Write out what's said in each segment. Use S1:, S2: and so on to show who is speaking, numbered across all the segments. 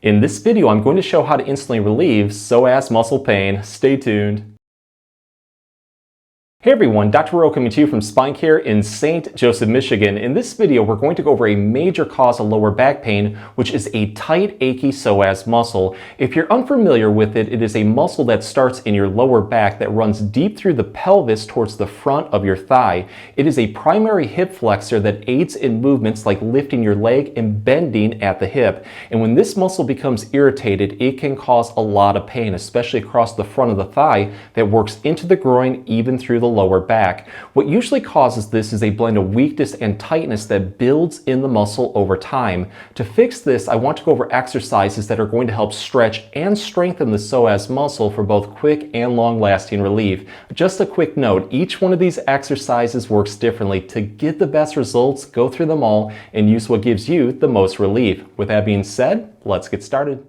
S1: In this video, I'm going to show how to instantly relieve psoas muscle pain. Stay tuned. Hey everyone, Dr. Rowe coming to you from SpineCare in St. Joseph, Michigan. In this video, we're going to go over a major cause of lower back pain, which is a tight, achy psoas muscle. If you're unfamiliar with it, it is a muscle that starts in your lower back that runs deep through the pelvis towards the front of your thigh. It is a primary hip flexor that aids in movements like lifting your leg and bending at the hip. And when this muscle becomes irritated, it can cause a lot of pain, especially across the front of the thigh that works into the groin, even through the lower back. What usually causes this is a blend of weakness and tightness that builds in the muscle over time. To fix this, I want to go over exercises that are going to help stretch and strengthen the psoas muscle for both quick and long-lasting relief. Just a quick note, each one of these exercises works differently. To get the best results, go through them all and use what gives you the most relief. With that being said, let's get started.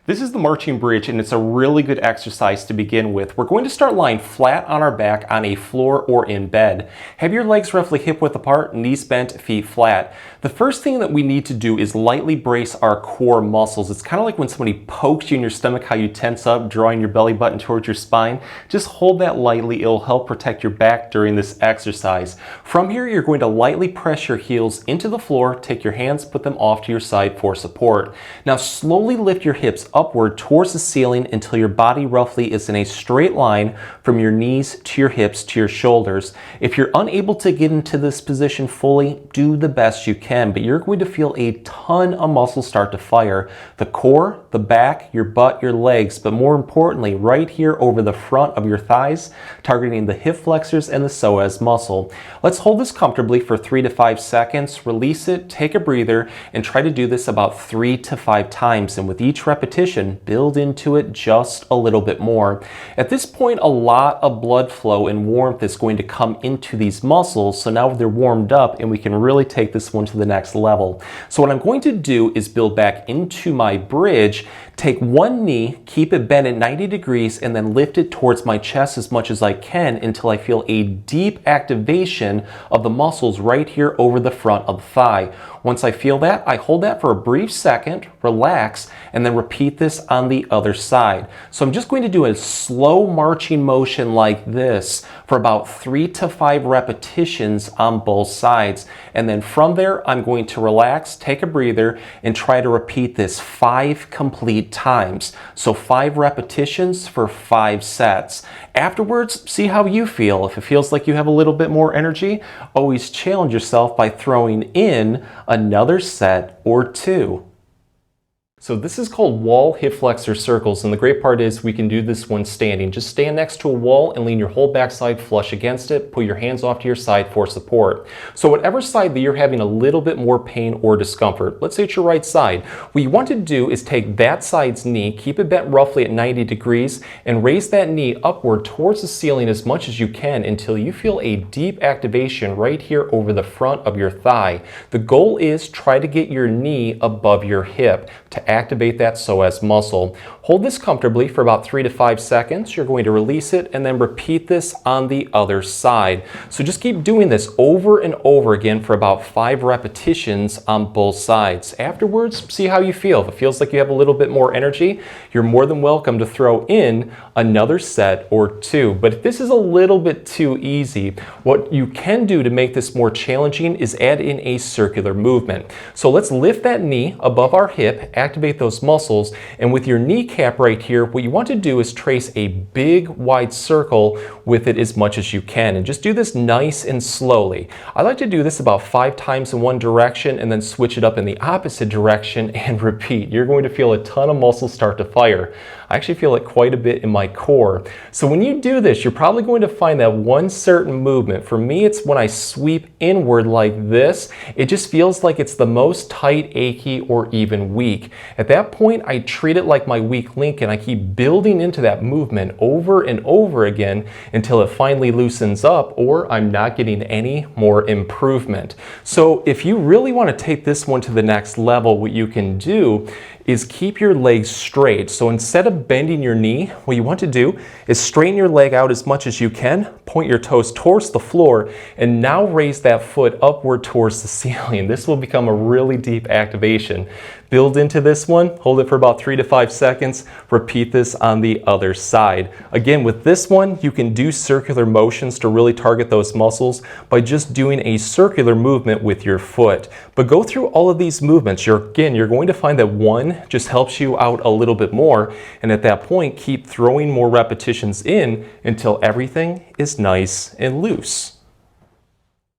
S1: This is the marching bridge, and it's a really good exercise to begin with. We're going to start lying flat on our back on a floor or in bed. Have your legs roughly hip width apart, knees bent, feet flat. The first thing that we need to do is lightly brace our core muscles. It's kind of like when somebody pokes you in your stomach, how you tense up, drawing your belly button towards your spine. Just hold that lightly. It'll help protect your back during this exercise. From here, you're going to lightly press your heels into the floor. Take your hands, put them off to your side for support. Now slowly lift your hips upward towards the ceiling until your body roughly is in a straight line from your knees to your hips to your shoulders. If you're unable to get into this position fully, do the best you can, but you're going to feel a ton of muscles start to fire. The core, the back, your butt, your legs, but more importantly, right here over the front of your thighs, targeting the hip flexors and the psoas muscle. Let's hold this comfortably for 3 to 5 seconds, release it, take a breather, and try to do this about 3 to 5 times. And with each repetition, build into it just a little bit more. At this point, a lot of blood flow and warmth is going to come into these muscles, so now they're warmed up and we can really take this one to the next level. So what I'm going to do is build back into my bridge, take one knee, keep it bent at 90 degrees, and then lift it towards my chest as much as I can until I feel a deep activation of the muscles right here over the front of the thigh. Once I feel that, I hold that for a brief second, relax, and then repeat this on the other side. So I'm just going to do a slow marching motion like this for about 3 to 5 repetitions on both sides. And then from there, I'm going to relax, take a breather, and try to repeat this 5 complete times. So 5 repetitions for 5 sets. Afterwards, see how you feel. If it feels like you have a little bit more energy, always challenge yourself by throwing in another set or 2. So this is called wall hip flexor circles, and the great part is we can do this when standing. Just stand next to a wall and lean your whole backside flush against it. Put your hands off to your side for support. So whatever side that you're having a little bit more pain or discomfort, let's say it's your right side, what you want to do is take that side's knee, keep it bent roughly at 90 degrees, and raise that knee upward towards the ceiling as much as you can until you feel a deep activation right here over the front of your thigh. The goal is try to get your knee above your hip to activate that psoas muscle. Hold this comfortably for about 3 to 5 seconds. You're going to release it and then repeat this on the other side. So just keep doing this over and over again for about 5 repetitions on both sides. Afterwards, see how you feel. If it feels like you have a little bit more energy, you're more than welcome to throw in another set or 2. But if this is a little bit too easy, what you can do to make this more challenging is add in a circular movement. So let's lift that knee above our hip, activate those muscles, and with your kneecap right here, what you want to do is trace a big wide circle with it as much as you can, and just do this nice and slowly. I like to do this about 5 times in one direction and then switch it up in the opposite direction and repeat. You're going to feel a ton of muscles start to fire. I actually feel it quite a bit in my core. So when you do this, you're probably going to find that one certain movement. For me, it's when I sweep inward like this. It just feels like it's the most tight, achy, or even weak. At that point, I treat it like my weak link, and I keep building into that movement over and over again until it finally loosens up, or I'm not getting any more improvement. So if you really want to take this one to the next level, what you can do is keep your legs straight. So instead of bending your knee, what you want to do is straighten your leg out as much as you can, point your toes towards the floor, and now raise that foot upward towards the ceiling. This will become a really deep activation. Build into this one, hold it for about 3 to 5 seconds, repeat this on the other side. Again, with this one, you can do circular motions to really target those muscles by just doing a circular movement with your foot. But go through all of these movements. You're going to find that one just helps you out a little bit more, and at that point, keep throwing more repetitions in until everything is nice and loose.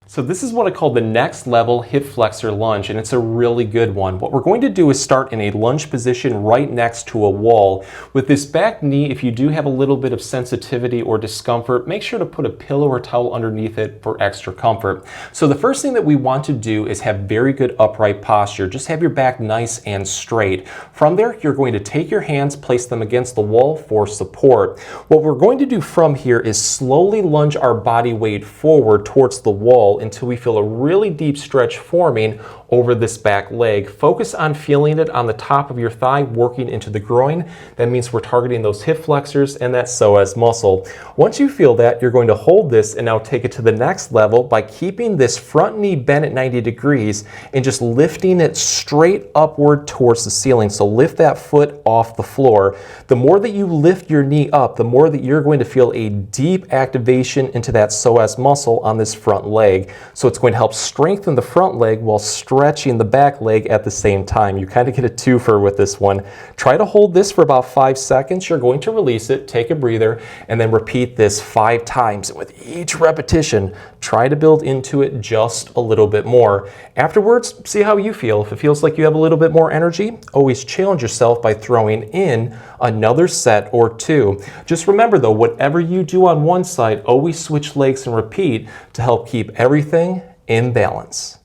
S1: So this is what I call the next level hip flexor lunge, and it's a really good one. What we're going to do is start in a lunge position right next to a wall. With this back knee, if you do have a little bit of sensitivity or discomfort, make sure to put a pillow or towel underneath it for extra comfort. So the first thing that we want to do is have very good upright posture. Just have your back nice and straight. From there, you're going to take your hands, place them against the wall for support. What we're going to do from here is slowly lunge our body weight forward towards the wall until we feel a really deep stretch forming over this back leg. Focus on feeling it on the top of your thigh, working into the groin. That means we're targeting those hip flexors and that psoas muscle. Once you feel that, you're going to hold this and now take it to the next level by keeping this front knee bent at 90 degrees and just lifting it straight upward towards the ceiling. So lift that foot off the floor. The more that you lift your knee up, the more that you're going to feel a deep activation into that psoas muscle on this front leg. So it's going to help strengthen the front leg while stretching the back leg at the same time. You kind of get a twofer with this one. Try to hold this for about 5 seconds. You're going to release it, take a breather, and then repeat this 5 times. And with each repetition, try to build into it just a little bit more. Afterwards, see how you feel. If it feels like you have a little bit more energy, always challenge yourself by throwing in another set or 2. Just remember though, whatever you do on one side, always switch legs and repeat to help keep everything in balance.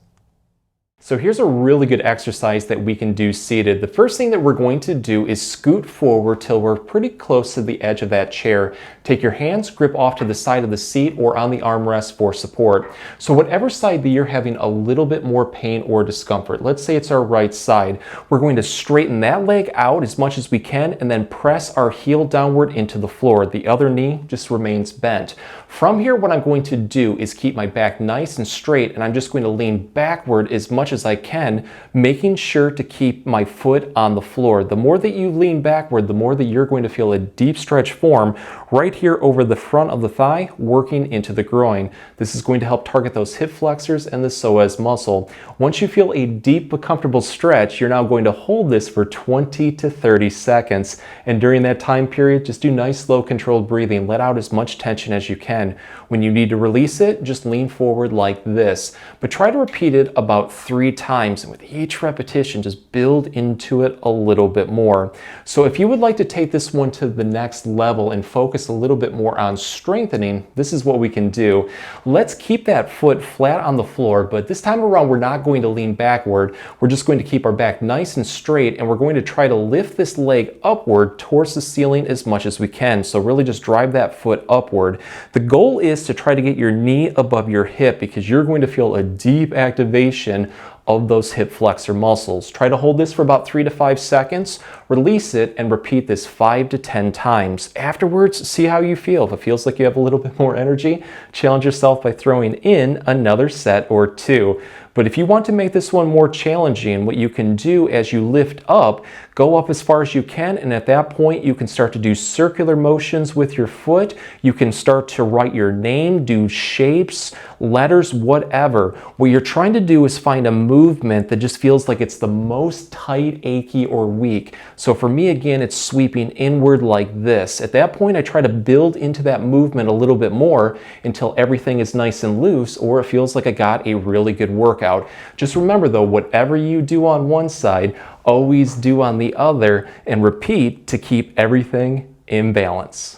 S1: So here's a really good exercise that we can do seated. The first thing that we're going to do is scoot forward till we're pretty close to the edge of that chair. Take your hands, grip off to the side of the seat or on the armrest for support. So whatever side that you're having a little bit more pain or discomfort, let's say it's our right side, we're going to straighten that leg out as much as we can and then press our heel downward into the floor. The other knee just remains bent. From here, what I'm going to do is keep my back nice and straight, and I'm just going to lean backward as much as I can, making sure to keep my foot on the floor. The more that you lean backward, the more that you're going to feel a deep stretch form right here over the front of the thigh, working into the groin. This is going to help target those hip flexors and the psoas muscle. Once you feel a deep but comfortable stretch, you're now going to hold this for 20 to 30 seconds. And during that time period, just do nice, slow, controlled breathing. Let out as much tension as you can. When you need to release it, just lean forward like this. But try to repeat it about 3 times, and with each repetition, just build into it a little bit more. So if you would like to take this one to the next level and focus a little bit more on strengthening, this is what we can do. Let's keep that foot flat on the floor, but this time around, we're not going to lean backward. We're just going to keep our back nice and straight, and we're going to try to lift this leg upward towards the ceiling as much as we can. So really just drive that foot upward. The goal is to try to get your knee above your hip because you're going to feel a deep activation of those hip flexor muscles. Try to hold this for about 3 to 5 seconds, release it, and repeat this 5 to 10 times. Afterwards, see how you feel. If it feels like you have a little bit more energy, challenge yourself by throwing in another set or 2. But if you want to make this one more challenging, what you can do as you lift up, go up as far as you can, and at that point you can start to do circular motions with your foot. You can start to write your name, do shapes, letters, whatever. What you're trying to do is find a movement that just feels like it's the most tight, achy, or weak. So for me, again, it's sweeping inward like this. At that point, I try to build into that movement a little bit more until everything is nice and loose, or it feels like I got a really good workout. Just remember though, whatever you do on one side, always do on the other, and repeat to keep everything in balance.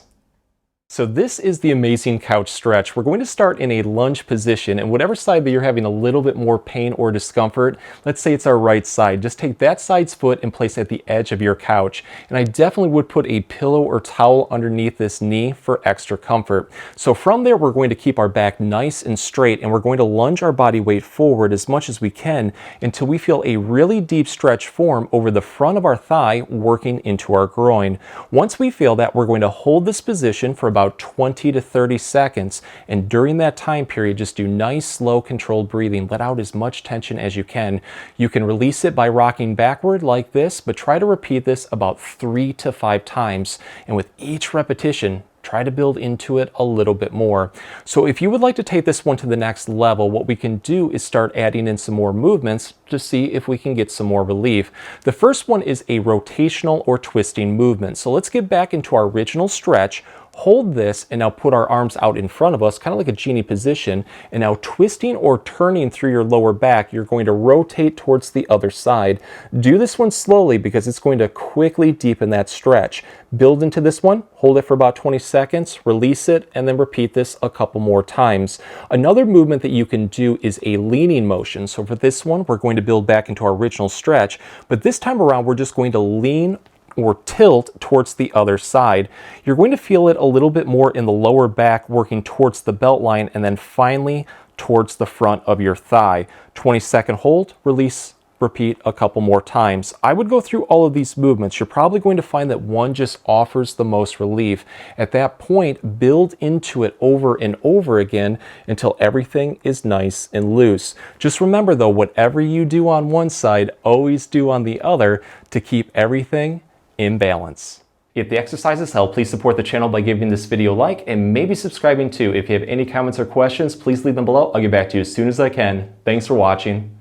S1: So this is the amazing couch stretch. We're going to start in a lunge position, and whatever side that you're having a little bit more pain or discomfort, let's say it's our right side, just take that side's foot and place it at the edge of your couch. And I definitely would put a pillow or towel underneath this knee for extra comfort. So from there, we're going to keep our back nice and straight, and we're going to lunge our body weight forward as much as we can until we feel a really deep stretch form over the front of our thigh, working into our groin. Once we feel that, we're going to hold this position for about about 20 to 30 seconds. And during that time period, just do nice, slow, controlled breathing. Let out as much tension as you can. You can release it by rocking backward like this, but try to repeat this about 3 to 5 times. And with each repetition, try to build into it a little bit more. So if you would like to take this one to the next level, what we can do is start adding in some more movements to see if we can get some more relief. The first one is a rotational or twisting movement. So let's get back into our original stretch. Hold this and now put our arms out in front of us, kind of like a genie position. And now twisting or turning through your lower back, you're going to rotate towards the other side. Do this one slowly because it's going to quickly deepen that stretch. Build into this one, hold it for about 20 seconds, release it, and then repeat this a couple more times. Another movement that you can do is a leaning motion. So for this one, we're going to build back into our original stretch, but this time around, we're just going to lean or tilt towards the other side. You're going to feel it a little bit more in the lower back, working towards the belt line, and then finally towards the front of your thigh. 20-second hold, release, repeat a couple more times. I would go through all of these movements. You're probably going to find that one just offers the most relief. At that point, build into it over and over again until everything is nice and loose. Just remember though, whatever you do on one side, always do on the other to keep everything in balance. If the exercises help, please support the channel by giving this video a like and maybe subscribing too. If you have any comments or questions, please leave them below. I'll get back to you as soon as I can. Thanks for watching.